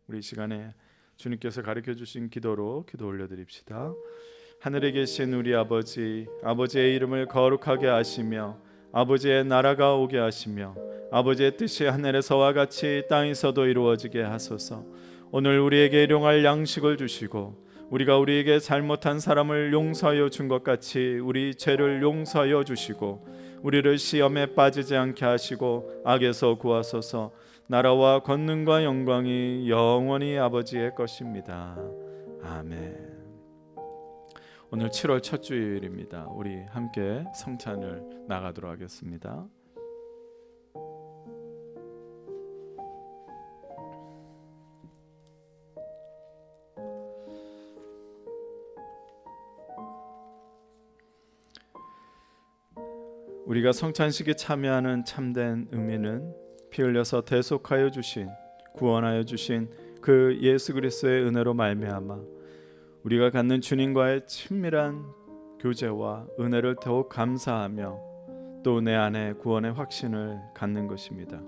우리 이 시간에 주님께서 가르쳐 주신 기도로 기도 올려드립시다. 하늘에 계신 우리 아버지, 아버지의 이름을 거룩하게 하시며 아버지의 나라가 오게 하시며 아버지의 뜻이 하늘에서와 같이 땅에서도 이루어지게 하소서. 오늘 우리에게 일용할 양식을 주시고 우리가 우리에게 잘못한 사람을 용서하여 준 것 같이 우리 죄를 용서하여 주시고 우리를 시험에 빠지지 않게 하시고 악에서 구하소서. 나라와 권능과 영광이 영원히 아버지의 것입니다. 아멘. 오늘 7월 첫 주일입니다. 우리 함께 성찬을 나가도록 하겠습니다. 우리가 성찬식에 참여하는 참된 의미는 피 흘려서 대속하여 주신, 구원하여 주신 그 예수 그리스도의 은혜로 말미암아 우리가 갖는 주님과의 친밀한 교제와 은혜를 더욱 감사하며 또 내 안에 구원의 확신을 갖는 것입니다.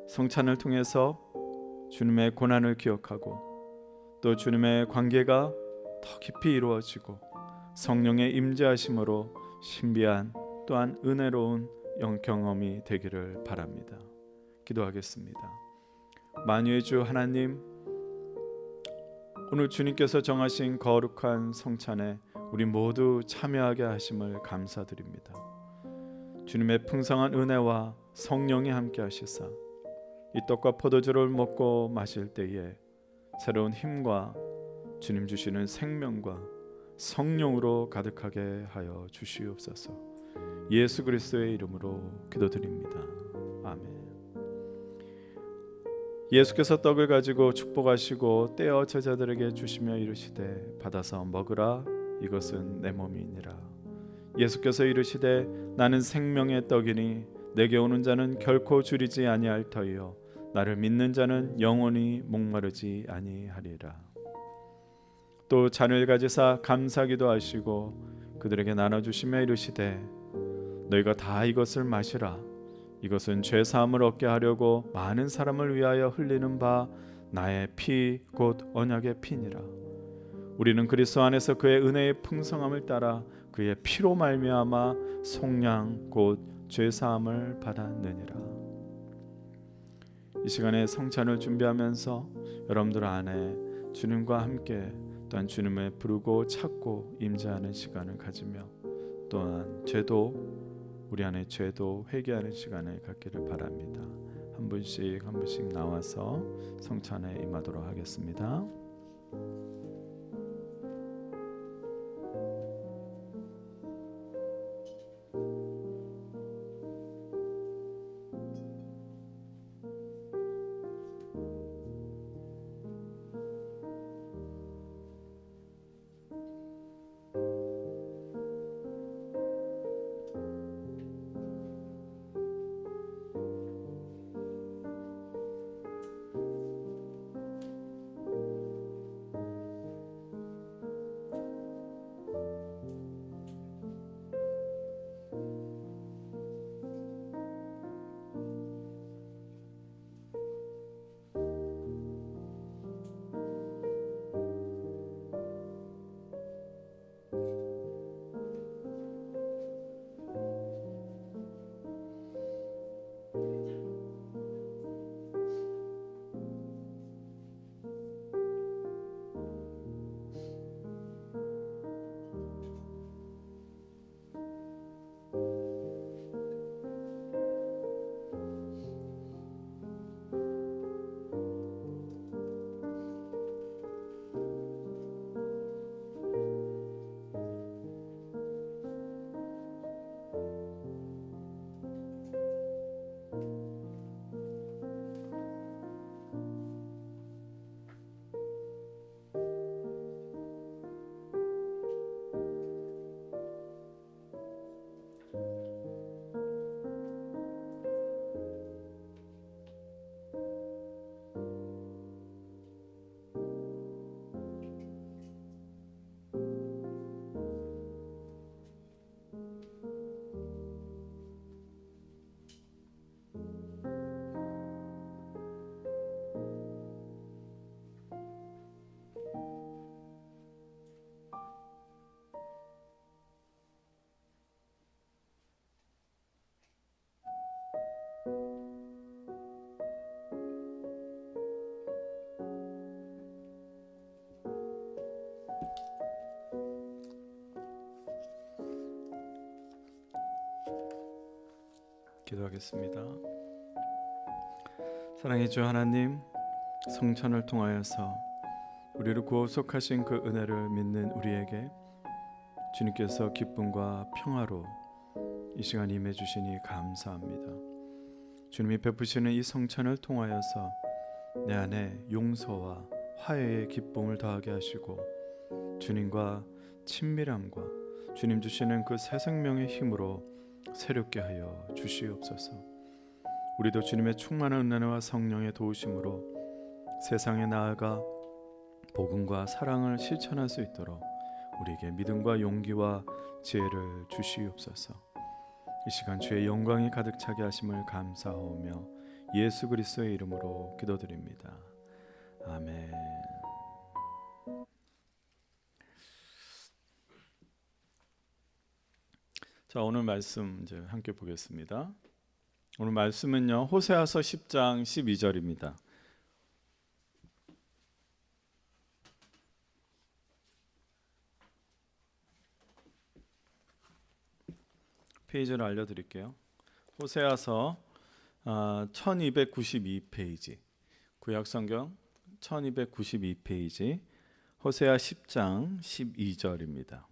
성찬을 통해서 주님의 고난을 기억하고 또 주님의 관계가 더 깊이 이루어지고 성령의 임재하심으로 신비한 또한 은혜로운 영경험이 되기를 바랍니다. 기도하겠습니다. 만유의 주 하나님, 오늘 주님께서 정하신 거룩한 성찬에 우리 모두 참여하게 하심을 감사드립니다. 주님의 풍성한 은혜와 성령이 함께 하시사 이 떡과 포도주를 먹고 마실 때에 새로운 힘과 주님 주시는 생명과 성령으로 가득하게 하여 주시옵소서. 예수 그리스도의 이름으로 기도드립니다. 아멘. 예수께서 떡을 가지고 축복하시고 떼어 제자들에게 주시며 이르시되 받아서 먹으라, 이것은 내 몸이니라. 예수께서 이르시되 나는 생명의 떡이니 내게 오는 자는 결코 줄이지 아니할 터이요 나를 믿는 자는 영원히 목마르지 아니하리라. 또 잔을 가지사 감사기도 하시고 그들에게 나눠주시며 이르시되 너희가 다 이것을 마시라. 이것은 죄 사함을 얻게 하려고 많은 사람을 위하여 흘리는 바 나의 피 곧 언약의 피니라. 우리는 그리스도 안에서 그의 은혜의 풍성함을 따라 그의 피로 말미암아 속량 곧 죄 사함을 받았느니라. 이 시간에 성찬을 준비하면서 여러분들 안에 주님과 함께 또한 주님을 부르고 찾고 임재하는 시간을 가지며 또한 우리 안에 죄도 회개하는 시간을 갖기를 바랍니다. 한 분씩 나와서 성찬에 임하도록 하겠습니다. 기도하겠습니다. 사랑의 주 하나님, 성찬을 통하여서 우리를 구속하신 그 은혜를 믿는 우리에게 주님께서 기쁨과 평화로 이 시간 임해 주시니 감사합니다. 주님이 베푸시는 이 성찬을 통하여서 내 안에 용서와 화해의 기쁨을 더하게 하시고 주님과 친밀함과 주님 주시는 그 새 생명의 힘으로 새롭게 하여 주시옵소서. 우리도 주님의 충만한 은혜와 성령의 도우심으로 세상에 나아가 복음과 사랑을 실천할 수 있도록 우리에게 믿음과 용기와 지혜를 주시옵소서. 이 시간 주의 영광이 가득 차게 하심을 감사하오며 예수 그리스도의 이름으로 기도드립니다. 아멘. 자, 오늘 말씀 이제 함께 보겠습니다. 오늘 말씀은요, 호세아서 10장 12절입니다. 페이지를 알려드릴게요. 호세아서 1292페이지, 구약성경 1292페이지, 호세아 10장 12절입니다.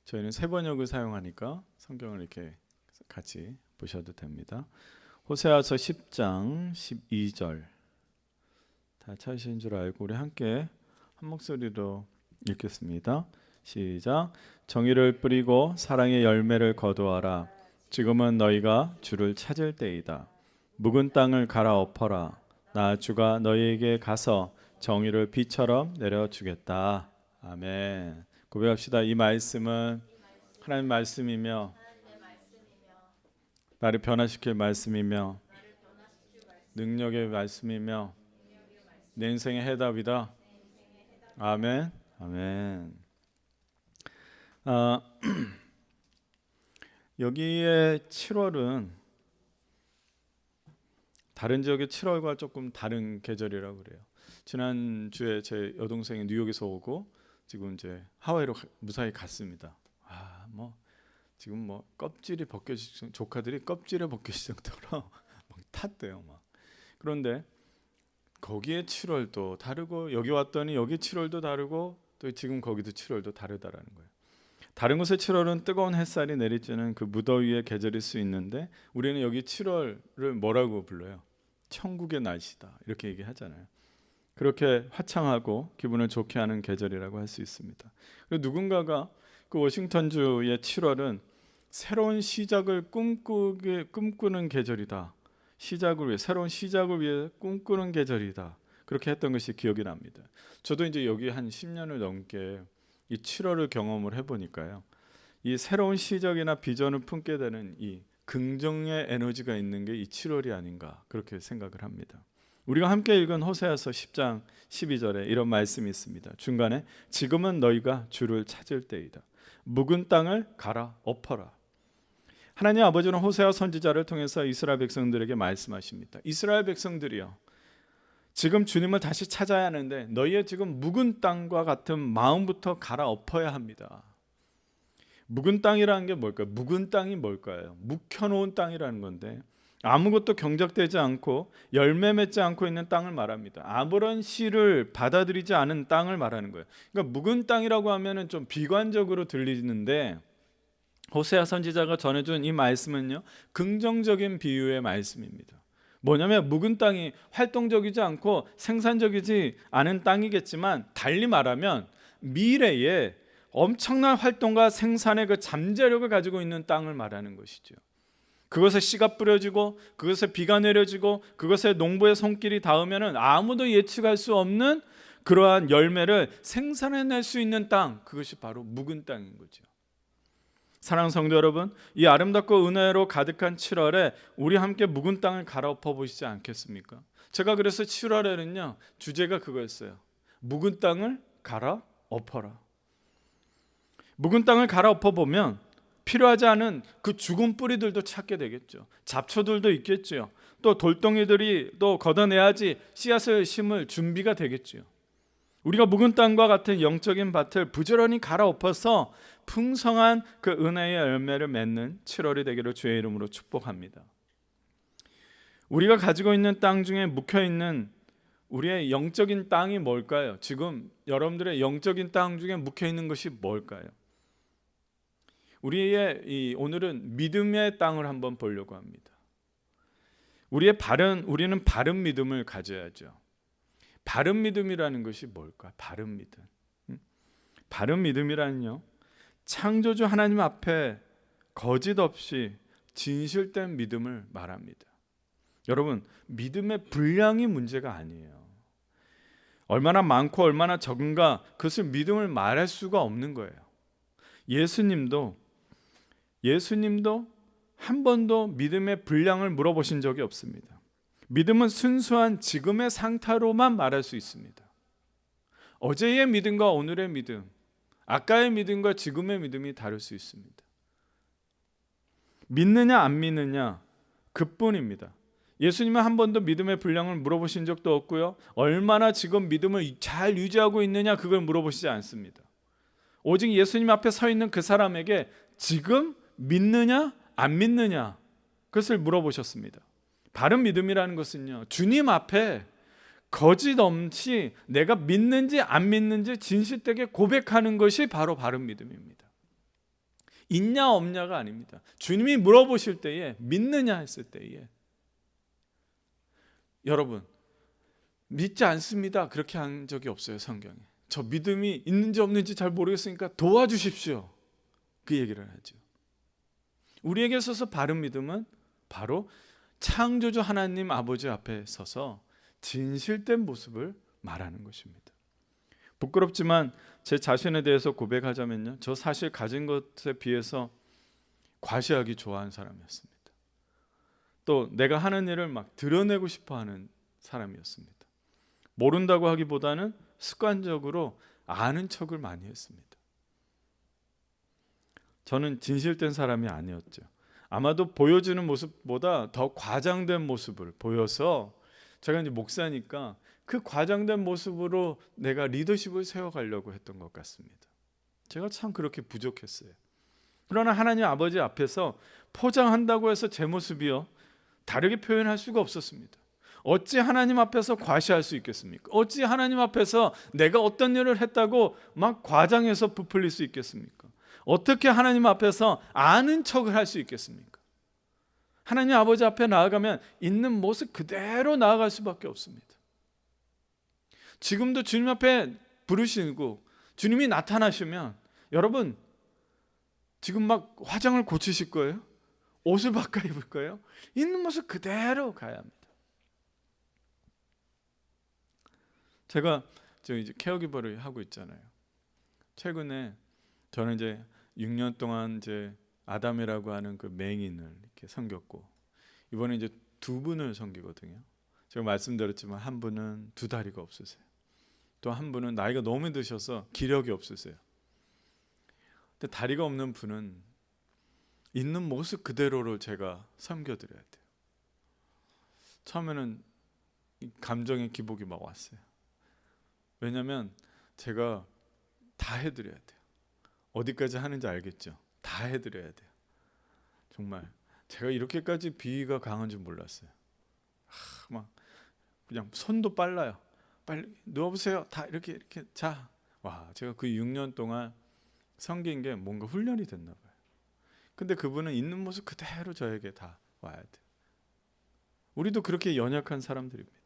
저희는 세 번역을 사용하니까 성경을 이렇게 같이 보셔도 됩니다. 호세아서 10장 12절 다 찾으신 줄 알고 우리 함께 한 목소리로 읽겠습니다. 시작. 정의를 뿌리고 사랑의 열매를 거두어라. 지금은 너희가 주를 찾을 때이다. 묵은 땅을 갈아엎어라. 나 주가 너희에게 가서 정의를 비처럼 내려주겠다. 아멘. 고백합시다. 이 말씀은 하나님 말씀이며 나를 변화시킬 말씀이며 능력의 말씀이며 내 인생의 해답이다. 아멘. 아멘. 여기에 7월은 다른 지역의 7월과 조금 다른 계절이라고 그래요. 지난주에 제 여동생이 뉴욕에서 오고 지금 이제 하와이로 무사히 갔습니다. 지금 껍질이 벗겨질 조카들이 껍질에 벗겨질 정도로 막 탔대요. 막. 그런데 거기에 7월도 다르고 여기 왔더니 여기 7월도 다르고 또 지금 거기도 7월도 다르다라는 거예요. 다른 곳의 7월은 뜨거운 햇살이 내리쬐는 그 무더위의 계절일 수 있는데 우리는 여기 7월을 뭐라고 불러요? 천국의 날씨다 이렇게 얘기하잖아요. 그렇게 화창하고 기분을 좋게 하는 계절이라고 할 수 있습니다. 그리고 누군가가 그 워싱턴주의 7월은 새로운 시작을 꿈꾸는 계절이다. 새로운 시작을 위해 꿈꾸는 계절이다. 그렇게 했던 것이 기억이 납니다. 저도 이제 여기 한 10년을 넘게 이 7월을 경험을 해보니까요. 이 새로운 시작이나 비전을 품게 되는 이 긍정의 에너지가 있는 게 이 7월이 아닌가 그렇게 생각을 합니다. 우리가 함께 읽은 호세아서 10장 12절에 이런 말씀이 있습니다. 중간에 지금은 너희가 주를 찾을 때이다. 묵은 땅을 갈아엎어라. 하나님 아버지는 호세아 선지자를 통해서 이스라엘 백성들에게 말씀하십니다. 이스라엘 백성들이요, 지금 주님을 다시 찾아야 하는데 너희의 지금 묵은 땅과 같은 마음부터 갈아엎어야 합니다. 묵은 땅이라는 게 뭘까요? 묵은 땅이 뭘까요? 묵혀놓은 땅이라는 건데 아무것도 경작되지 않고 열매 맺지 않고 있는 땅을 말합니다. 아무런 씨를 받아들이지 않은 땅을 말하는 거예요. 그러니까 묵은 땅이라고 하면은 좀 비관적으로 들리는데 호세아 선지자가 전해준 이 말씀은요, 긍정적인 비유의 말씀입니다. 뭐냐면 묵은 땅이 활동적이지 않고 생산적이지 않은 땅이겠지만 달리 말하면 미래에 엄청난 활동과 생산의 그 잠재력을 가지고 있는 땅을 말하는 것이죠. 그것에 씨가 뿌려지고 그것에 비가 내려지고 그것에 농부의 손길이 닿으면 아무도 예측할 수 없는 그러한 열매를 생산해낼 수 있는 땅, 그것이 바로 묵은 땅인 거죠. 사랑하는 성도 여러분, 이 아름답고 은혜로 가득한 7월에 우리 함께 묵은 땅을 갈아엎어 보시지 않겠습니까? 제가 그래서 7월에는요 주제가 그거였어요. 묵은 땅을 갈아엎어라. 묵은 땅을 갈아엎어 보면 필요하지 않은 그 죽은 뿌리들도 찾게 되겠죠. 잡초들도 있겠죠. 또 돌덩이들이 또 걷어내야지 씨앗을 심을 준비가 되겠죠. 우리가 묵은 땅과 같은 영적인 밭을 부지런히 갈아엎어서 풍성한 그 은혜의 열매를 맺는 7월이 되기를 주의 이름으로 축복합니다. 우리가 가지고 있는 땅 중에 묵혀있는 우리의 영적인 땅이 뭘까요? 지금 여러분들의 영적인 땅 중에 묵혀있는 것이 뭘까요? 오늘은 믿음의 땅을 한번 보려고 합니다. 우리는 바른 믿음을 가져야죠. 바른 믿음이라는 것이 뭘까? 바른 믿음. 바른 믿음이라는요, 창조주 하나님 앞에 거짓 없이 진실된 믿음을 말합니다. 여러분, 믿음의 분량이 문제가 아니에요. 얼마나 많고 얼마나 적은가, 그것을 믿음을 말할 수가 없는 거예요. 예수님도 한 번도 믿음의 분량을 물어보신 적이 없습니다. 믿음은 순수한 지금의 상태로만 말할 수 있습니다. 어제의 믿음과 오늘의 믿음, 아까의 믿음과 지금의 믿음이 다를 수 있습니다. 믿느냐 안 믿느냐 그뿐입니다. 예수님은 한 번도 믿음의 분량을 물어보신 적도 없고요, 얼마나 지금 믿음을 잘 유지하고 있느냐 그걸 물어보시지 않습니다. 오직 예수님 앞에 서 있는 그 사람에게 지금 믿느냐 안 믿느냐 그것을 물어보셨습니다. 바른 믿음이라는 것은요, 주님 앞에 거짓 없이 내가 믿는지 안 믿는지 진실되게 고백하는 것이 바로 바른 믿음입니다. 있냐 없냐가 아닙니다. 주님이 물어보실 때에 믿느냐 했을 때에, 여러분 믿지 않습니다 그렇게 한 적이 없어요. 성경에 저 믿음이 있는지 없는지 잘 모르겠으니까 도와주십시오 그 얘기를 하죠. 우리에게 있어서 바른 믿음은 바로 창조주 하나님 아버지 앞에 서서 진실된 모습을 말하는 것입니다. 부끄럽지만 제 자신에 대해서 고백하자면요, 저 사실 가진 것에 비해서 과시하기 좋아하는 사람이었습니다. 또 내가 하는 일을 막 드러내고 싶어하는 사람이었습니다. 모른다고 하기보다는 습관적으로 아는 척을 많이 했습니다. 저는 진실된 사람이 아니었죠. 아마도 보여주는 모습보다 더 과장된 모습을 보여서, 제가 이제 목사니까 그 과장된 모습으로 내가 리더십을 세워가려고 했던 것 같습니다. 제가 참 그렇게 부족했어요. 그러나 하나님 아버지 앞에서 포장한다고 해서 제 모습이요 다르게 표현할 수가 없었습니다. 어찌 하나님 앞에서 과시할 수 있겠습니까? 어찌 하나님 앞에서 내가 어떤 일을 했다고 막 과장해서 부풀릴 수 있겠습니까? 어떻게 하나님 앞에서 아는 척을 할 수 있겠습니까? 하나님 아버지 앞에 나아가면 있는 모습 그대로 나아갈 수밖에 없습니다. 지금도 주님 앞에 부르시고 주님이 나타나시면 여러분 지금 막 화장을 고치실 거예요? 옷을 바꿔 입을 거예요? 있는 모습 그대로 가야 합니다. 제가 이제 케어기버를 하고 있잖아요. 최근에 저는 이제 6년 동안 이제 아담이라고 하는 그 맹인을 이렇게 섬겼고, 이번에 이제 2분을 섬기거든요. 제가 말씀드렸지만 한 분은 2다리가 없으세요. 또 한 분은 나이가 너무 드셔서 기력이 없으세요. 근데 다리가 없는 분은 있는 모습 그대로를 제가 섬겨드려야 돼요. 처음에는 감정의 기복이 막 왔어요. 왜냐하면 제가 다 해드려야 돼요. 어디까지 하는지 알겠죠? 다 해드려야 돼요. 정말 제가 이렇게까지 비위가 강한 줄 몰랐어요. 막 그냥 손도 빨라요. 빨리 누워보세요. 다 이렇게 자. 와, 제가 그 6년 동안 섬긴 게 뭔가 훈련이 됐나 봐요. 근데 그분은 있는 모습 그대로 저에게 다 와야 돼요. 우리도 그렇게 연약한 사람들입니다.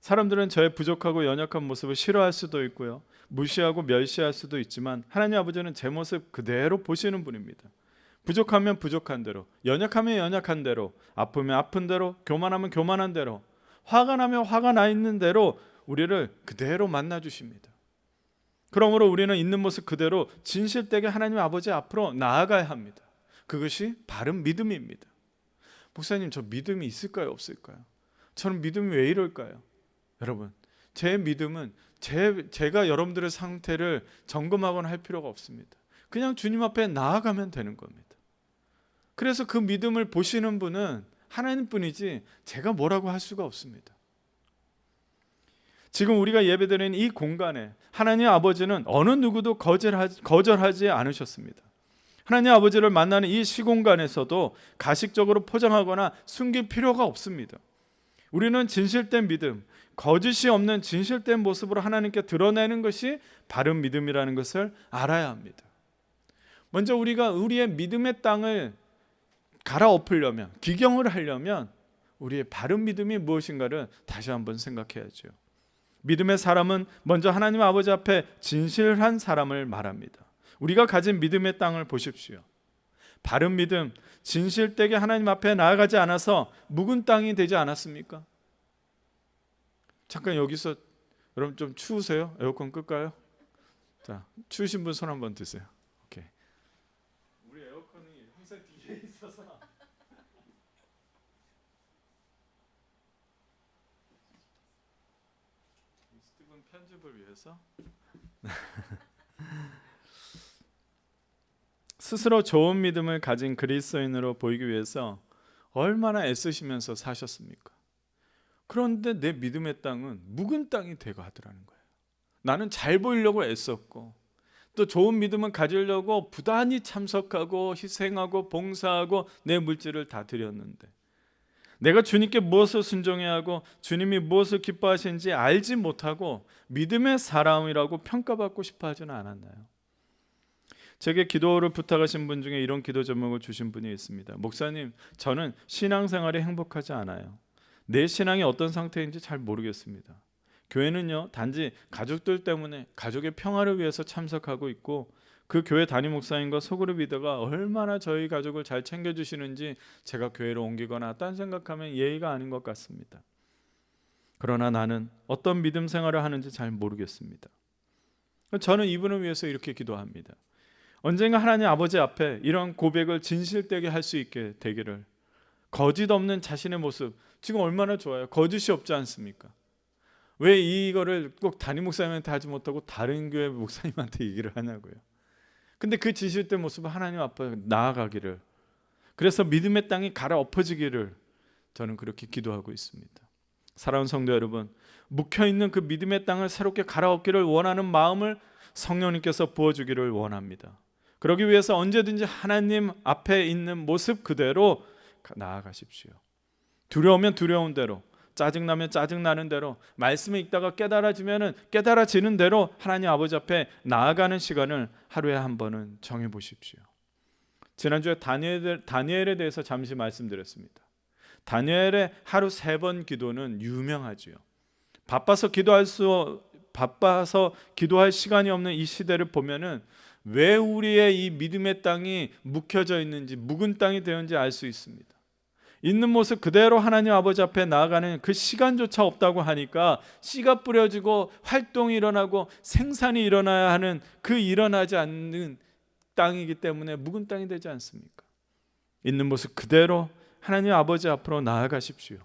사람들은 저의 부족하고 연약한 모습을 싫어할 수도 있고요, 무시하고 멸시할 수도 있지만 하나님 아버지는 제 모습 그대로 보시는 분입니다. 부족하면 부족한 대로, 연약하면 연약한 대로, 아프면 아픈 대로, 교만하면 교만한 대로, 화가 나면 화가 나 있는 대로 우리를 그대로 만나 주십니다. 그러므로 우리는 있는 모습 그대로 진실되게 하나님 아버지 앞으로 나아가야 합니다. 그것이 바른 믿음입니다. 목사님, 저 믿음이 있을까요 없을까요? 저는 믿음이 왜 이럴까요? 여러분, 제 믿음은 제가 여러분들의 상태를 점검하거나 할 필요가 없습니다. 그냥 주님 앞에 나아가면 되는 겁니다. 그래서 그 믿음을 보시는 분은 하나님뿐이지 제가 뭐라고 할 수가 없습니다. 지금 우리가 예배드리는 이 공간에 하나님 아버지는 어느 누구도 거절하지 않으셨습니다. 하나님 아버지를 만나는 이 시공간에서도 가식적으로 포장하거나 숨길 필요가 없습니다. 우리는 진실된 믿음, 거짓이 없는 진실된 모습으로 하나님께 드러내는 것이 바른 믿음이라는 것을 알아야 합니다. 먼저 우리가 우리의 믿음의 땅을 갈아엎으려면, 기경을 하려면 우리의 바른 믿음이 무엇인가를 다시 한번 생각해야죠. 믿음의 사람은 먼저 하나님 아버지 앞에 진실한 사람을 말합니다. 우리가 가진 믿음의 땅을 보십시오. 바른 믿음, 진실되게 하나님 앞에 나아가지 않아서 묵은 땅이 되지 않았습니까? 잠깐 여기서, 여러분 좀 추우세요? 에어컨 끌까요? 자, 추우신 분 손 한번 드세요. 오케이. 우리 에어컨이 항상 뒤에 있어서 스티븐 편집을 위해서 스스로 좋은 믿음을 가진 그리스도인으로 보이기 위해서 얼마나 애쓰시면서 사셨습니까? 그런데 내 믿음의 땅은 묵은 땅이 되고 하더라는 거예요. 나는 잘 보이려고 애썼고 또 좋은 믿음을 가지려고 부단히 참석하고 희생하고 봉사하고 내 물질을 다 드렸는데 내가 주님께 무엇을 순종해야 하고 주님이 무엇을 기뻐하시는지 알지 못하고 믿음의 사람이라고 평가받고 싶어 하지는 않았나요? 제게 기도를 부탁하신 분 중에 이런 기도 제목을 주신 분이 있습니다. 목사님, 저는 신앙생활이 행복하지 않아요. 내 신앙이 어떤 상태인지 잘 모르겠습니다. 교회는요, 단지 가족들 때문에 가족의 평화를 위해서 참석하고 있고 그 교회 담임 목사님과 소그룹 리더가 얼마나 저희 가족을 잘 챙겨주시는지 제가 교회로 옮기거나 딴 생각하면 예의가 아닌 것 같습니다. 그러나 나는 어떤 믿음 생활을 하는지 잘 모르겠습니다. 저는 이분을 위해서 이렇게 기도합니다. 언젠가 하나님 아버지 앞에 이런 고백을 진실되게 할 수 있게 되기를. 거짓 없는 자신의 모습, 지금 얼마나 좋아요. 거짓이 없지 않습니까? 왜 이거를 꼭 담임 목사님한테 하지 못하고 다른 교회 목사님한테 얘기를 하냐고요. 근데 그 진실된 모습을 하나님 앞에 나아가기를, 그래서 믿음의 땅이 갈아엎어지기를 저는 그렇게 기도하고 있습니다. 사랑하는 성도 여러분, 묵혀있는 그 믿음의 땅을 새롭게 갈아엎기를 원하는 마음을 성령님께서 부어주기를 원합니다. 그러기 위해서 언제든지 하나님 앞에 있는 모습 그대로 나아가십시오. 두려우면 두려운 대로, 짜증나면 짜증나는 대로, 말씀을 읽다가 깨달아지는 대로 하나님 아버지 앞에 나아가는 시간을 하루에 한 번은 정해보십시오. 지난주에 다니엘에 대해서 잠시 말씀드렸습니다. 다니엘의 하루 3번 기도는 유명하지요. 바빠서 기도할 시간이 없는 이 시대를 보면은 왜 우리의 이 믿음의 땅이 묵혀져 있는지, 묵은 땅이 되었는지 알 수 있습니다. 있는 모습 그대로 하나님 아버지 앞에 나아가는 그 시간조차 없다고 하니까 씨가 뿌려지고 활동이 일어나고 생산이 일어나야 하는 그 일어나지 않는 땅이기 때문에 묵은 땅이 되지 않습니까? 있는 모습 그대로 하나님 아버지 앞으로 나아가십시오.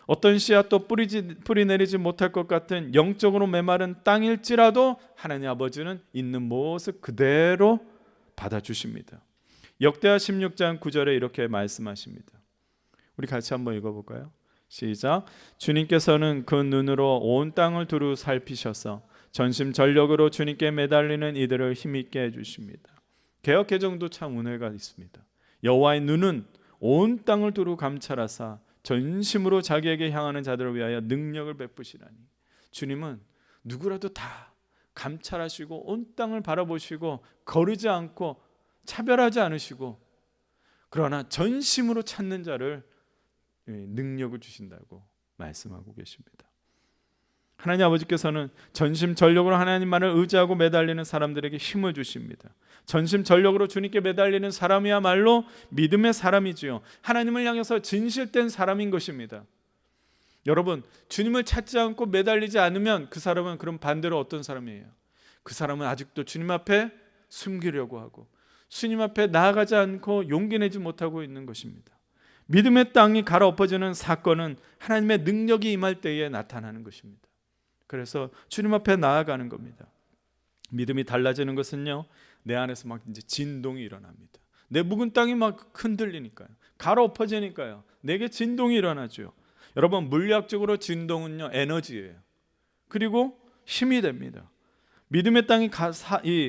어떤 씨앗도 뿌리 내리지 못할 것 같은 영적으로 메마른 땅일지라도 하나님 아버지는 있는 모습 그대로 받아주십니다. 역대하 16장 9절에 이렇게 말씀하십니다. 우리 같이 한번 읽어볼까요? 시작. 주님께서는 그 눈으로 온 땅을 두루 살피셔서 전심전력으로 주님께 매달리는 이들을 힘있게 해주십니다. 개역 개정도 참 은혜가 있습니다. 여호와의 눈은 온 땅을 두루 감찰하사 전심으로 자기에게 향하는 자들을 위하여 능력을 베푸시라니. 주님은 누구라도 다 감찰하시고 온 땅을 바라보시고 거르지 않고 차별하지 않으시고, 그러나 전심으로 찾는 자를 능력을 주신다고 말씀하고 계십니다. 하나님 아버지께서는 전심전력으로 하나님만을 의지하고 매달리는 사람들에게 힘을 주십니다. 전심전력으로 주님께 매달리는 사람이야말로 믿음의 사람이지요. 하나님을 향해서 진실된 사람인 것입니다. 여러분, 주님을 찾지 않고 매달리지 않으면 그 사람은 그럼 반대로 어떤 사람이에요? 그 사람은 아직도 주님 앞에 숨기려고 하고 주님 앞에 나아가지 않고 용기 내지 못하고 있는 것입니다. 믿음의 땅이 갈아엎어지는 사건은 하나님의 능력이 임할 때에 나타나는 것입니다. 그래서 주님 앞에 나아가는 겁니다. 믿음이 달라지는 것은요, 내 안에서 막 이제 진동이 일어납니다. 내 묵은 땅이 막 흔들리니까요, 갈아엎어지니까요, 내게 진동이 일어나죠. 여러분, 물리학적으로 진동은요 에너지예요. 그리고 힘이 됩니다. 믿음의 땅이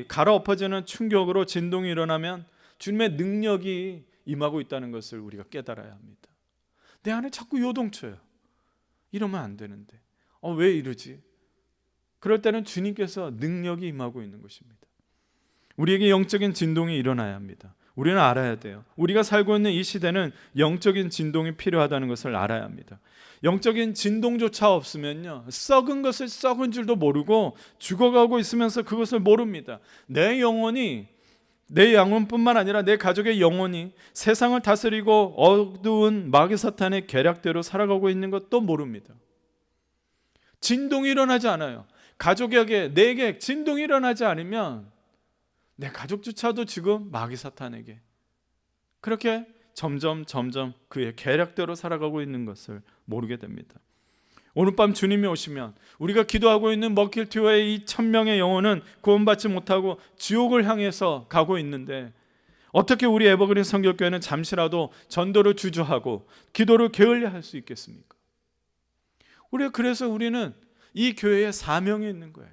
갈아엎어지는 충격으로 진동이 일어나면 주님의 능력이 임하고 있다는 것을 우리가 깨달아야 합니다. 내 안에 자꾸 요동쳐요. 이러면 안 되는데 왜 이러지? 그럴 때는 주님께서 능력이 임하고 있는 것입니다. 우리에게 영적인 진동이 일어나야 합니다. 우리는 알아야 돼요. 우리가 살고 있는 이 시대는 영적인 진동이 필요하다는 것을 알아야 합니다. 영적인 진동조차 없으면요, 썩은 것을 썩은 줄도 모르고 죽어가고 있으면서 그것을 모릅니다. 내 영혼뿐만 아니라 내 가족의 영혼이 세상을 다스리고 어두운 마귀 사탄의 계략대로 살아가고 있는 것도 모릅니다. 진동이 일어나지 않아요. 가족에게, 내게 진동이 일어나지 않으면 내 가족조차도 지금 마귀 사탄에게 그렇게 점점 그의 계략대로 살아가고 있는 것을 모르게 됩니다. 오늘 밤 주님이 오시면 우리가 기도하고 있는 머킬티오의 이 1000명의 영혼은 구원받지 못하고 지옥을 향해서 가고 있는데 어떻게 우리 에버그린 성결교회는 잠시라도 전도를 주저하고 기도를 게을리 할 수 있겠습니까? 그래서 우리는 이 교회에 사명이 있는 거예요.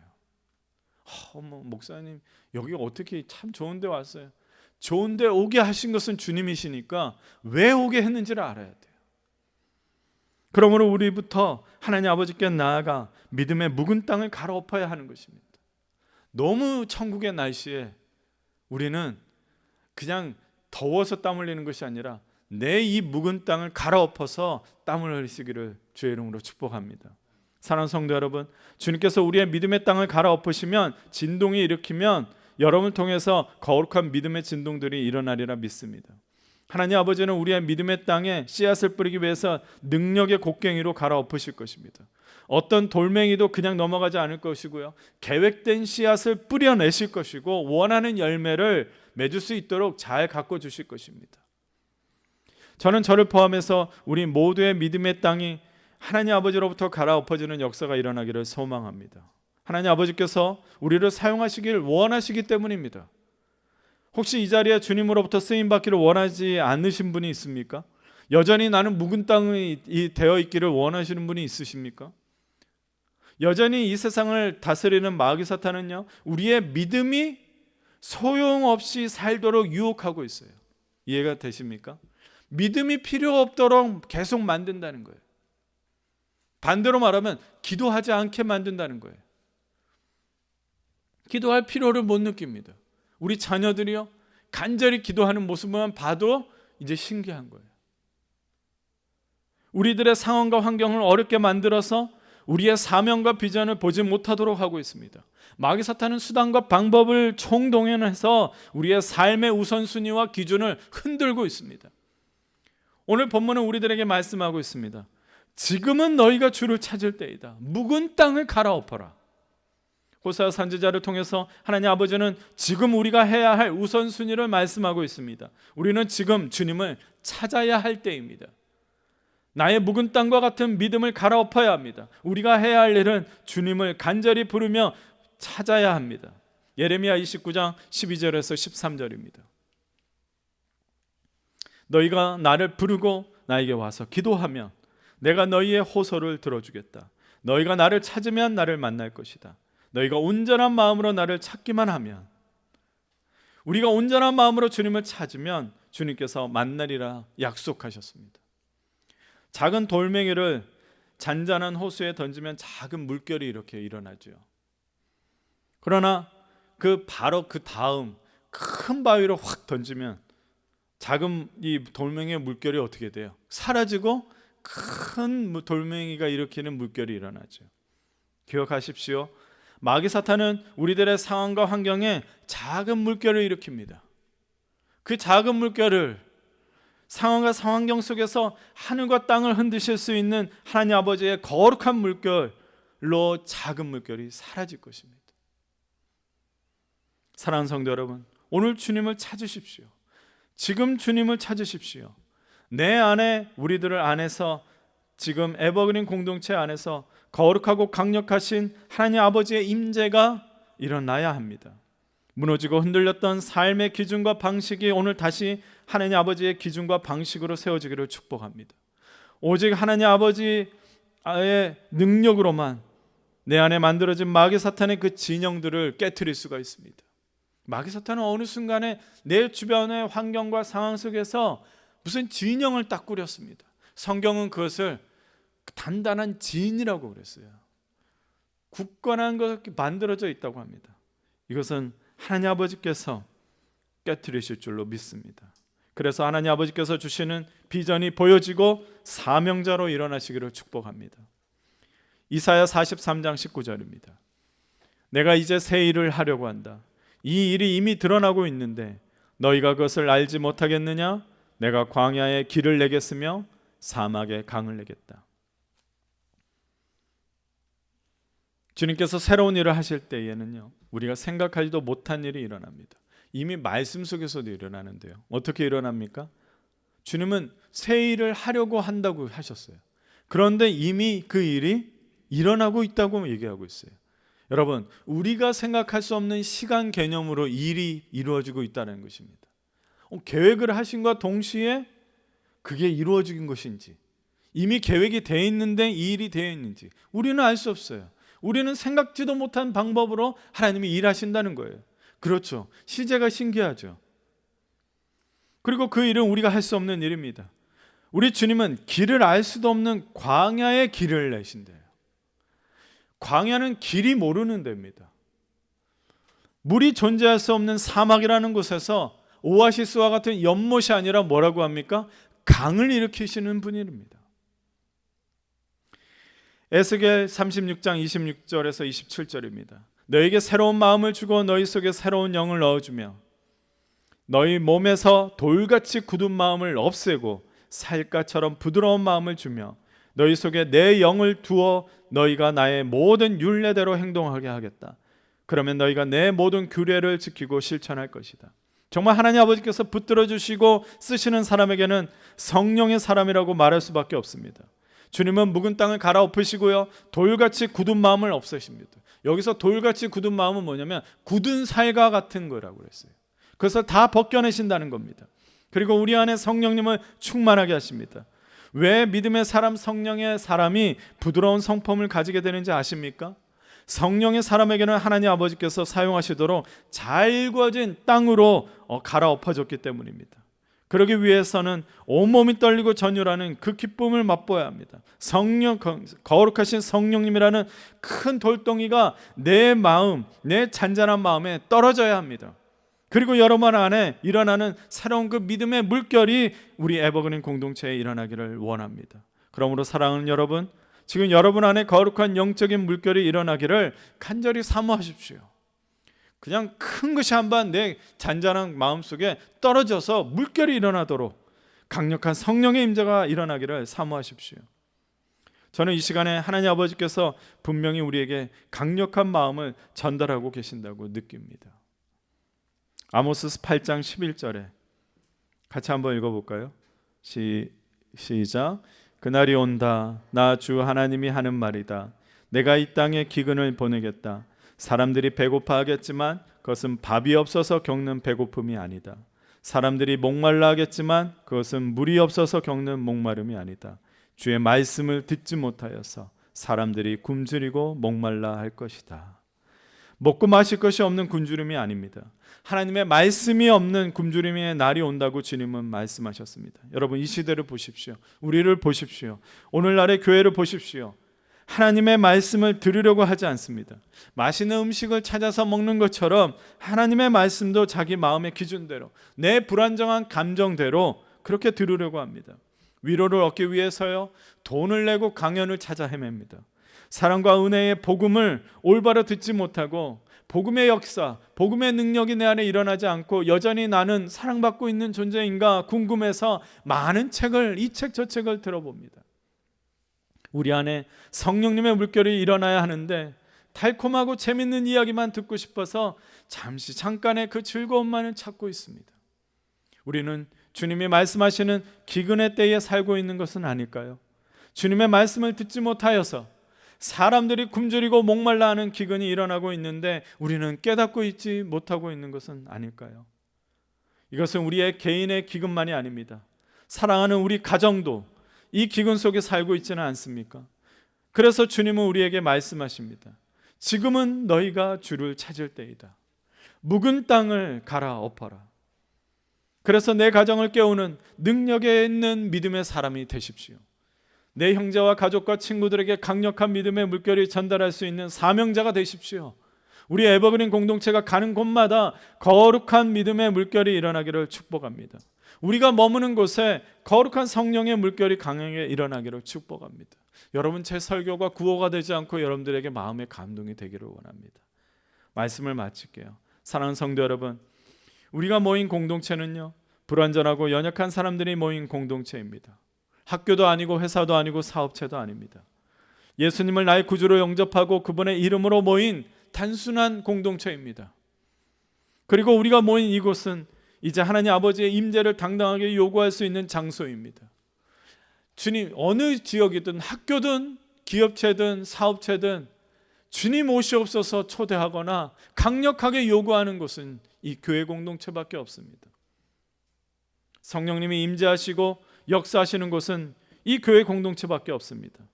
목사님 여기 어떻게 참 좋은 데 왔어요. 좋은 데 오게 하신 것은 주님이시니까 왜 오게 했는지를 알아야 돼요. 그러므로 우리부터 하나님 아버지께 나아가 믿음의 묵은 땅을 갈아엎어야 하는 것입니다. 너무 천국의 날씨에 우리는 그냥 더워서 땀 흘리는 것이 아니라 내 이 묵은 땅을 갈아엎어서 땀을 흘리시기를 주의 이름으로 축복합니다. 사랑하는 성도 여러분, 주님께서 우리의 믿음의 땅을 갈아엎으시면, 진동이 일으키면 여러분을 통해서 거룩한 믿음의 진동들이 일어나리라 믿습니다. 하나님 아버지는 우리의 믿음의 땅에 씨앗을 뿌리기 위해서 능력의 곡괭이로 갈아엎으실 것입니다. 어떤 돌멩이도 그냥 넘어가지 않을 것이고요, 계획된 씨앗을 뿌려내실 것이고 원하는 열매를 맺을 수 있도록 잘 가꿔 주실 것입니다. 저는 저를 포함해서 우리 모두의 믿음의 땅이 하나님 아버지로부터 갈아엎어지는 역사가 일어나기를 소망합니다. 하나님 아버지께서 우리를 사용하시길 원하시기 때문입니다. 혹시 이 자리에 주님으로부터 쓰임받기를 원하지 않으신 분이 있습니까? 여전히 나는 묵은 땅이 되어 있기를 원하시는 분이 있으십니까? 여전히 이 세상을 다스리는 마귀 사탄은요, 우리의 믿음이 소용없이 살도록 유혹하고 있어요. 이해가 되십니까? 믿음이 필요 없도록 계속 만든다는 거예요. 반대로 말하면 기도하지 않게 만든다는 거예요. 기도할 필요를 못 느낍니다. 우리 자녀들이요, 간절히 기도하는 모습만 봐도 이제 신기한 거예요. 우리들의 상황과 환경을 어렵게 만들어서 우리의 사명과 비전을 보지 못하도록 하고 있습니다. 마귀 사탄은 수단과 방법을 총동원해서 우리의 삶의 우선순위와 기준을 흔들고 있습니다. 오늘 본문은 우리들에게 말씀하고 있습니다. 지금은 너희가 주를 찾을 때이다. 묵은 땅을 갈아엎어라. 호세아 선지자를 통해서 하나님 아버지는 지금 우리가 해야 할 우선순위를 말씀하고 있습니다. 우리는 지금 주님을 찾아야 할 때입니다. 나의 묵은 땅과 같은 믿음을 갈아엎어야 합니다. 우리가 해야 할 일은 주님을 간절히 부르며 찾아야 합니다. 예레미야 29장 12절에서 13절입니다. 너희가 나를 부르고 나에게 와서 기도하면 내가 너희의 호소를 들어주겠다. 너희가 나를 찾으면 나를 만날 것이다. 너희가 온전한 마음으로 나를 찾기만 하면, 우리가 온전한 마음으로 주님을 찾으면 주님께서 만나리라 약속하셨습니다. 작은 돌멩이를 잔잔한 호수에 던지면 작은 물결이 이렇게 일어나죠. 그러나 바로 그 다음 큰 바위로 확 던지면 작은 이 돌멩이의 물결이 어떻게 돼요? 사라지고 큰 돌멩이가 일으키는 물결이 일어나죠. 기억하십시오. 마귀 사탄은 우리들의 상황과 환경에 작은 물결을 일으킵니다. 그 작은 물결을 상황과 상환경 속에서 하늘과 땅을 흔드실 수 있는 하나님 아버지의 거룩한 물결로 작은 물결이 사라질 것입니다. 사랑하는 성도 여러분, 오늘 주님을 찾으십시오. 지금 주님을 찾으십시오. 내 안에, 우리들을 안에서, 지금 에버그린 공동체 안에서 거룩하고 강력하신 하나님 아버지의 임재가 일어나야 합니다. 무너지고 흔들렸던 삶의 기준과 방식이 오늘 다시 하나님 아버지의 기준과 방식으로 세워지기를 축복합니다. 오직 하나님 아버지의 능력으로만 내 안에 만들어진 마귀 사탄의 그 진영들을 깨트릴 수가 있습니다. 마귀 사탄은 어느 순간에 내 주변의 환경과 상황 속에서 무슨 진영을 딱 꾸렸습니다. 성경은 그것을 단단한 진이라고 그랬어요. 굳건한 것이 만들어져 있다고 합니다. 이것은 하나님 아버지께서 깨트리실 줄로 믿습니다. 그래서 하나님 아버지께서 주시는 비전이 보여지고 사명자로 일어나시기를 축복합니다. 이사야 43장 19절입니다. 내가 이제 새 일을 하려고 한다. 이 일이 이미 드러나고 있는데 너희가 그것을 알지 못하겠느냐? 내가 광야에 길을 내겠으며 사막에 강을 내겠다. 주님께서 새로운 일을 하실 때에는요, 우리가 생각하지도 못한 일이 일어납니다. 이미 말씀 속에서도 일어나는데요. 어떻게 일어납니까? 주님은 새 일을 하려고 한다고 하셨어요. 그런데 이미 그 일이 일어나고 있다고 얘기하고 있어요. 여러분, 우리가 생각할 수 없는 시간 개념으로 일이 이루어지고 있다는 것입니다. 계획을 하신과 동시에 그게 이루어진 것인지, 이미 계획이 되어 있는데 이 일이 되어 있는지 우리는 알 수 없어요. 우리는 생각지도 못한 방법으로 하나님이 일하신다는 거예요. 그렇죠. 시제가 신기하죠. 그리고 그 일은 우리가 할 수 없는 일입니다. 우리 주님은 길을 알 수도 없는 광야의 길을 내신대요. 광야는 길이 모르는 데입니다. 물이 존재할 수 없는 사막이라는 곳에서 오아시스와 같은 연못이 아니라 뭐라고 합니까? 강을 일으키시는 분입니다. 에스겔 36장 26절에서 27절입니다. 너에게 새로운 마음을 주고 너희 속에 새로운 영을 넣어주며 너희 몸에서 돌같이 굳은 마음을 없애고 살갗처럼 부드러운 마음을 주며 너희 속에 내 영을 두어 너희가 나의 모든 율례대로 행동하게 하겠다. 그러면 너희가 내 모든 규례를 지키고 실천할 것이다. 정말 하나님 아버지께서 붙들어 주시고 쓰시는 사람에게는 성령의 사람이라고 말할 수밖에 없습니다. 주님은 묵은 땅을 갈아엎으시고요, 돌같이 굳은 마음을 없애십니다. 여기서 돌같이 굳은 마음은 뭐냐면 굳은 살과 같은 거라고 그랬어요. 그래서 다 벗겨내신다는 겁니다. 그리고 우리 안에 성령님을 충만하게 하십니다. 왜 믿음의 사람, 성령의 사람이 부드러운 성품을 가지게 되는지 아십니까? 성령의 사람에게는 하나님 아버지께서 사용하시도록 잘 구워진 땅으로 갈아엎어졌기 때문입니다. 그러기 위해서는 온몸이 떨리고 전율하는 그 기쁨을 맛보아야 합니다. 거룩하신 성령님이라는 큰 돌덩이가 내 마음, 내 잔잔한 마음에 떨어져야 합니다. 그리고 여러분 안에 일어나는 새로운 그 믿음의 물결이 우리 에버그린 공동체에 일어나기를 원합니다. 그러므로 사랑하는 여러분, 지금 여러분 안에 거룩한 영적인 물결이 일어나기를 간절히 사모하십시오. 그냥 큰 것이 한번 내 잔잔한 마음속에 떨어져서 물결이 일어나도록 강력한 성령의 임재가 일어나기를 사모하십시오. 저는 이 시간에 하나님 아버지께서 분명히 우리에게 강력한 마음을 전달하고 계신다고 느낍니다. 아모스 8장 11절에 같이 한번 읽어볼까요? 시작. 그날이 온다. 나 주 하나님이 하는 말이다. 내가 이 땅에 기근을 보내겠다. 사람들이 배고파하겠지만 그것은 밥이 없어서 겪는 배고픔이 아니다. 사람들이 목말라 하겠지만 그것은 물이 없어서 겪는 목마름이 아니다. 주의 말씀을 듣지 못하여서 사람들이 굶주리고 목말라 할 것이다. 먹고 마실 것이 없는 굶주림이 아닙니다. 하나님의 말씀이 없는 굶주림의 날이 온다고 주님은 말씀하셨습니다. 여러분, 이 시대를 보십시오. 우리를 보십시오. 오늘날의 교회를 보십시오. 하나님의 말씀을 들으려고 하지 않습니다. 맛있는 음식을 찾아서 먹는 것처럼 하나님의 말씀도 자기 마음의 기준대로, 내 불안정한 감정대로 그렇게 들으려고 합니다. 위로를 얻기 위해서요, 돈을 내고 강연을 찾아 헤맵니다. 사랑과 은혜의 복음을 올바로 듣지 못하고 복음의 역사, 복음의 능력이 내 안에 일어나지 않고 여전히 나는 사랑받고 있는 존재인가 궁금해서 많은 책을, 이 책 저 책을 들어봅니다. 우리 안에 성령님의 물결이 일어나야 하는데 달콤하고 재밌는 이야기만 듣고 싶어서 잠깐의 그 즐거움만을 찾고 있습니다. 우리는 주님이 말씀하시는 기근의 때에 살고 있는 것은 아닐까요? 주님의 말씀을 듣지 못하여서 사람들이 굶주리고 목말라 하는 기근이 일어나고 있는데 우리는 깨닫고 있지 못하고 있는 것은 아닐까요? 이것은 우리의 개인의 기근만이 아닙니다. 사랑하는 우리 가정도 이 기근 속에 살고 있지는 않습니까? 그래서 주님은 우리에게 말씀하십니다. 지금은 너희가 주를 찾을 때이다. 묵은 땅을 갈아엎어라. 그래서 내 가정을 깨우는 능력에 있는 믿음의 사람이 되십시오. 내 형제와 가족과 친구들에게 강력한 믿음의 물결이 전달할 수 있는 사명자가 되십시오. 우리 에버그린 공동체가 가는 곳마다 거룩한 믿음의 물결이 일어나기를 축복합니다. 우리가 머무는 곳에 거룩한 성령의 물결이 강하게 일어나기를 축복합니다. 여러분, 제 설교가 구호가 되지 않고 여러분들에게 마음의 감동이 되기를 원합니다. 말씀을 마칠게요. 사랑하는 성도 여러분, 우리가 모인 공동체는요, 불완전하고 연약한 사람들이 모인 공동체입니다. 학교도 아니고 회사도 아니고 사업체도 아닙니다. 예수님을 나의 구주로 영접하고 그분의 이름으로 모인 단순한 공동체입니다. 그리고 우리가 모인 이곳은 이제 하나님 아버지의 임재를 당당하게 요구할 수 있는 장소입니다. 주님, 어느 지역이든 학교든 기업체든 사업체든 주님 오시옵소서 초대하거나 강력하게 요구하는 곳은 이 교회 공동체밖에 없습니다. 성령님이 임재하시고 역사하시는 곳은 이 교회 공동체밖에 없습니다.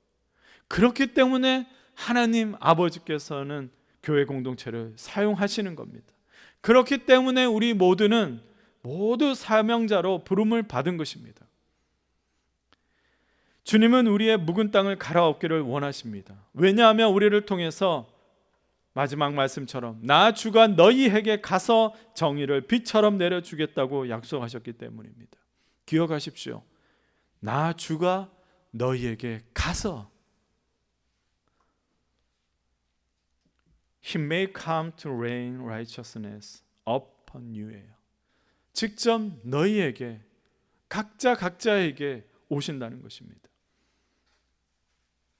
그렇기 때문에 하나님 아버지께서는 교회 공동체를 사용하시는 겁니다. 그렇기 때문에 우리 모두는 모두 사명자로 부름을 받은 것입니다. 주님은 우리의 묵은 땅을 갈아엎기를 원하십니다. 왜냐하면 우리를 통해서 마지막 말씀처럼 나 주가 너희에게 가서 정의를 비처럼 내려주겠다고 약속하셨기 때문입니다. 기억하십시오. 나 주가 너희에게 가서 He may come to rain righteousness upon you예요. 직접 너희에게 각자에게 오신다는 것입니다.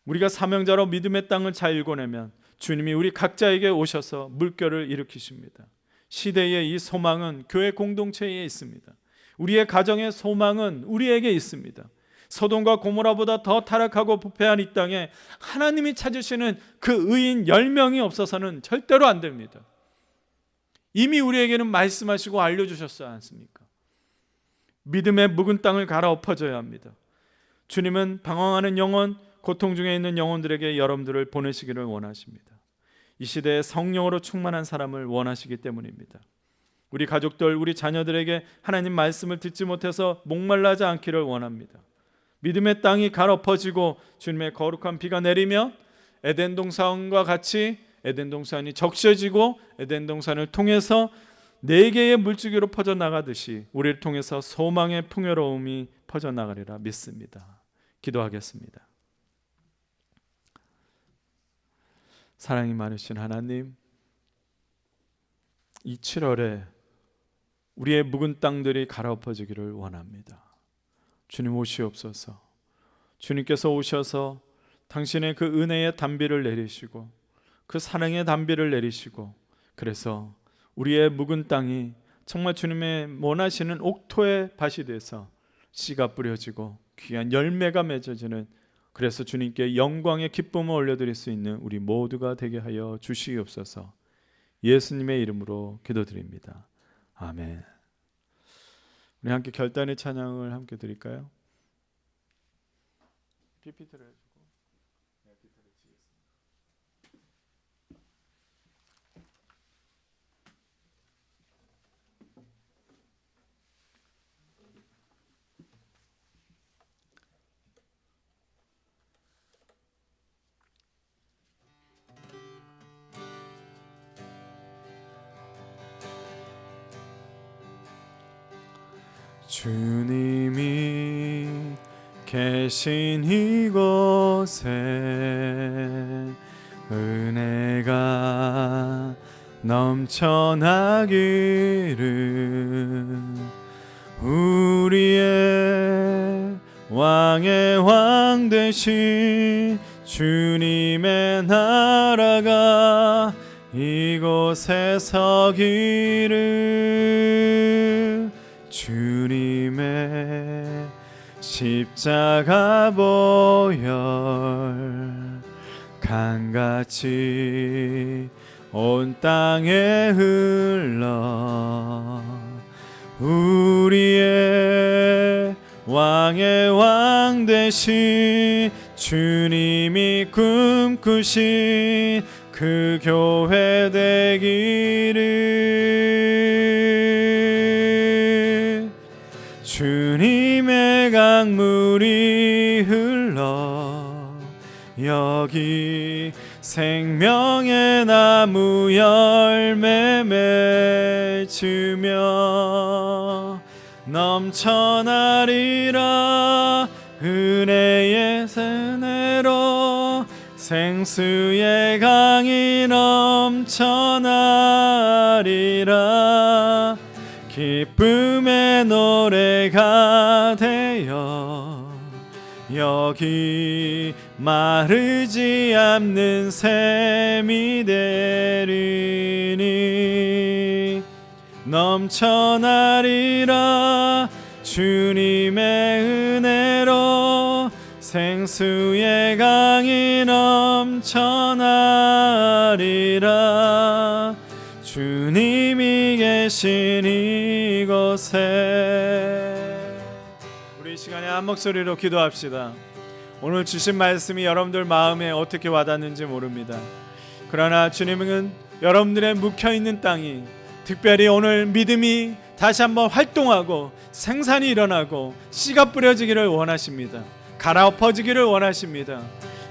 우리가 사명자로 믿음의 땅을 잘 읽어내면 주님이 우리 각자에게 오셔서 물결을 일으키십니다. 시대의 이 소망은 교회 공동체에 있습니다. 우리의 가정의 소망은 우리에게 있습니다. 소돔과 고모라보다 더 타락하고 부패한 이 땅에 하나님이 찾으시는 그 의인 10명이 없어서는 절대로 안 됩니다. 이미 우리에게는 말씀하시고 알려주셨지 않습니까? 믿음의 묵은 땅을 갈아엎어져야 합니다. 주님은 방황하는 영혼, 고통 중에 있는 영혼들에게 여러분들을 보내시기를 원하십니다. 이 시대에 성령으로 충만한 사람을 원하시기 때문입니다. 우리 가족들, 우리 자녀들에게 하나님 말씀을 듣지 못해서 목말라지 않기를 원합니다. 믿음의 땅이 갈아엎어지고 주님의 거룩한 비가 내리며 에덴 동산과 같이 에덴 동산이 적셔지고 에덴 동산을 통해서 4개의 물줄기로 퍼져나가듯이 우리를 통해서 소망의 풍요로움이 퍼져나가리라 믿습니다. 기도하겠습니다. 사랑이 많으신 하나님, 이 7월에 우리의 묵은 땅들이 갈아엎어지기를 원합니다. 주님 오시옵소서. 주님께서 오셔서 당신의 그 은혜의 단비를 내리시고 그 사랑의 단비를 내리시고, 그래서 우리의 묵은 땅이 정말 주님의 원하시는 옥토의 밭이 돼서 씨가 뿌려지고 귀한 열매가 맺어지는, 그래서 주님께 영광의 기쁨을 올려드릴 수 있는 우리 모두가 되게 하여 주시옵소서. 예수님의 이름으로 기도드립니다. 아멘. 우리 함께 결단의 찬양을 함께 드릴까요? PPT를 해주고 기타를 치겠습니다. 주님이 계신 이곳에 은혜가 넘쳐나기를, 우리의 왕의 왕 되신 주님의 나라가 이곳에 서기를, 주님의 십자가 보혈 강같이 온 땅에 흘러 우리의 왕의 왕 되신 주님이 꿈꾸신 그 교회 되기를. 주님의 강물이 흘러 여기 생명의 나무 열매 맺으며 넘쳐나리라. 은혜의 은혜로 생수의 강이 넘쳐나리라. 기쁨의 노래가 되어 여기 마르지 않는 샘이 되리니. 넘쳐나리라. 주님의 은혜로 생수의 강이 넘쳐나리라. 주님이 계신 이곳에. 우리 이 시간에 한 목소리로 기도합시다. 오늘 주신 말씀이 여러분들 마음에 어떻게 와닿는지 모릅니다. 그러나 주님은 여러분들의 묵혀있는 땅이, 특별히 오늘 믿음이 다시 한번 활동하고 생산이 일어나고 씨가 뿌려지기를 원하십니다. 갈아엎어지기를 원하십니다.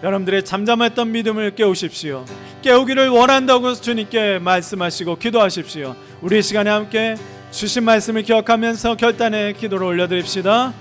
여러분들의 잠잠했던 믿음을 깨우십시오. 깨우기를 원한다고 주님께 말씀하시고 기도하십시오. 우리 이 시간에 함께 주신 말씀을 기억하면서 결단의 기도를 올려드립시다.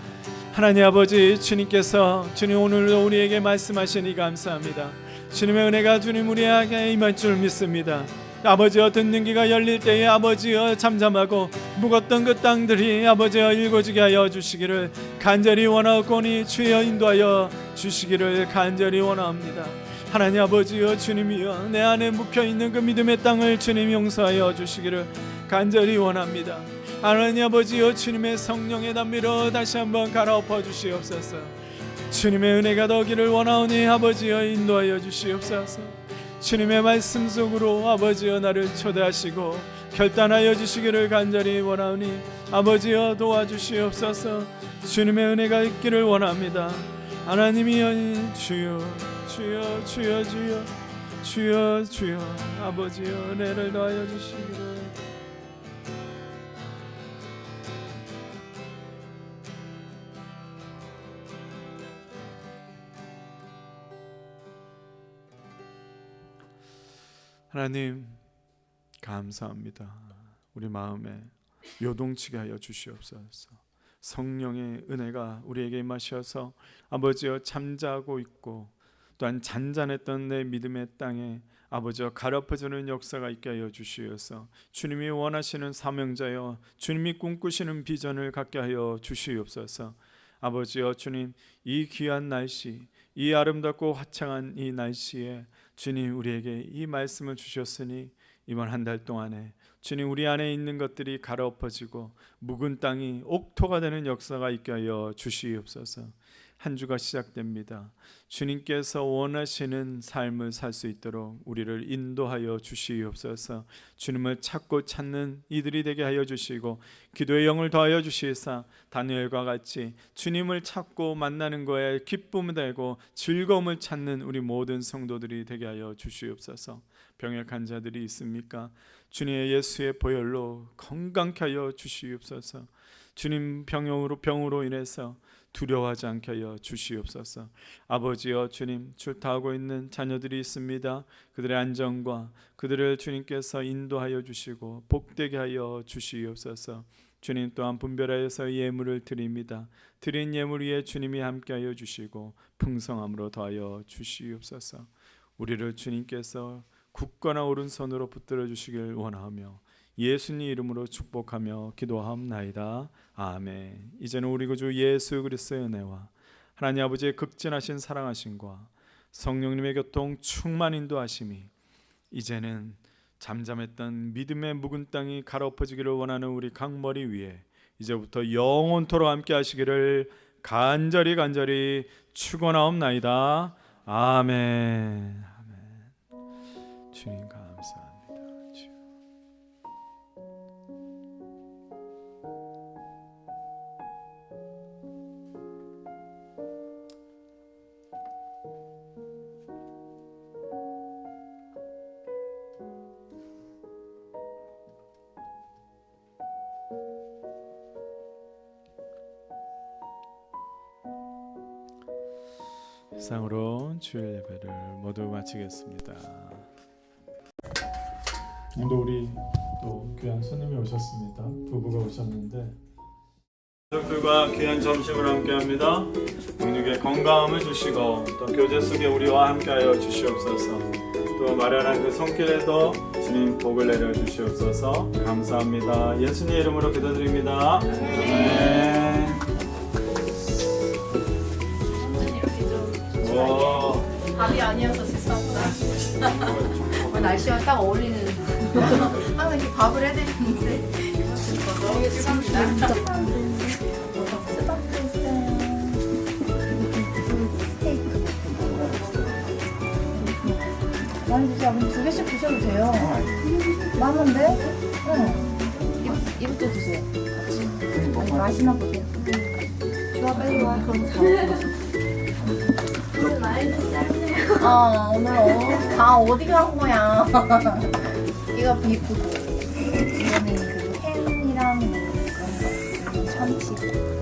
하나님 아버지, 주님께서 주님 오늘도 우리에게 말씀하시니 감사합니다. 주님의 은혜가 주님 우리에게 임할 줄 믿습니다. 아버지여, 듣는 귀가 열릴 때에 아버지여 잠잠하고 묵었던 그 땅들이 아버지여 일궈지게 하여 주시기를 간절히 원하오니 주여 인도하여 주시기를 간절히 원합니다. 하나님 아버지여, 주님이여 내 안에 묵혀있는 그 믿음의 땅을 주님 용서하여 주시기를 간절히 원합니다. 하나님 아버지여, 주님의 성령의 담비로 다시 한번 갈아엎어 주시옵소서. 주님의 은혜가 더기를 원하오니 아버지여 인도하여 주시옵소서. 주님의 말씀 속으로 아버지여 나를 초대하시고 결단하여 주시기를 간절히 원하오니 아버지여 도와주시옵소서. 주님의 은혜가 있기를 원합니다. 하나님이여, 주여 주여 주여 주여 주여 주여 아버지여 은혜를 더하여 주시기를. 하나님 감사합니다. 우리 마음에 요동치게 하여 주시옵소서. 성령의 은혜가 우리에게 임하셔서 아버지여 잠자고 있고 또한 잔잔했던 내 믿음의 땅에 아버지여 갈아엎어지는 역사가 있게 하여 주시어서 주님이 원하시는 사명자여 주님이 꿈꾸시는 비전을 갖게 하여 주시옵소서. 아버지여, 주님 이 귀한 날씨, 이 아름답고 화창한 이 날씨에 주님 우리에게 이 말씀을 주셨으니 이번 한 달 동안에 주님 우리 안에 있는 것들이 갈아엎어지고 묵은 땅이 옥토가 되는 역사가 있게 하여 주시옵소서. 한 주가 시작됩니다. 주님께서 원하시는 삶을 살 수 있도록 우리를 인도하여 주시옵소서. 주님을 찾고 찾는 이들이 되게 하여 주시고 기도의 영을 더하여 주시사 다니엘과 같이 주님을 찾고 만나는 거에 기쁨을 되고 즐거움을 찾는 우리 모든 성도들이 되게 하여 주시옵소서. 병에 간 자들이 있습니까? 주님의 예수의 보혈로 건강케 하여 주시옵소서. 주님 병으로 인해서 두려워하지 않게 하여 주시옵소서. 아버지여, 주님 출타하고 있는 자녀들이 있습니다. 그들의 안전과 그들을 주님께서 인도하여 주시고 복되게 하여 주시옵소서. 주님 또한 분별하여서 예물을 드립니다. 드린 예물 위에 주님이 함께하여 주시고 풍성함으로 더하여 주시옵소서. 우리를 주님께서 굳건한 오른손으로 붙들어 주시길 원하며 예수님 이름으로 축복하며 기도하옵나이다. 아멘. 이제는 우리 구주 예수 그리스도의 은혜와 하나님 아버지의 극진하신 사랑하심과 성령님의 교통 충만 인도하심이 이제는 잠잠했던 믿음의 묵은 땅이 갈아엎어지기를 원하는 우리 각머리 위에 이제부터 영원토록 함께 하시기를 간절히 축원하옵나이다. 아멘. 아멘. 주님 감사합니다. 이상으로 주일 예배를 모두 마치겠습니다. 오늘 우리 또 귀한 손님이 오셨습니다. 부부가 오셨는데 가족들과 귀한 점심을 함께합니다. 영육의 건강함을 주시고 또 교제 속에 우리와 함께하여 주시옵소서. 또 마련한 그 손길에도 주님 복을 내려 주시옵소서. 감사합니다. 예수님 이름으로 기도드립니다. 네. 밥이 아니어서 죄송합니다. 날씨와 딱 어울리는 항상 이렇게 밥을 해드리는데 너무 죄송합니다. 많이 드세요. 아버님 2개씩 드셔도 돼요. 많은데? 응. 이것도 드세요. 아니, 맛이나 보세요. 좋아, 빨리 와. 그럼 다 오늘 나이도 짧네요. 오늘 다 어디 간 거야? 이거 비프고, 이거는 그 햄이랑 뭐 그런 거, 참치.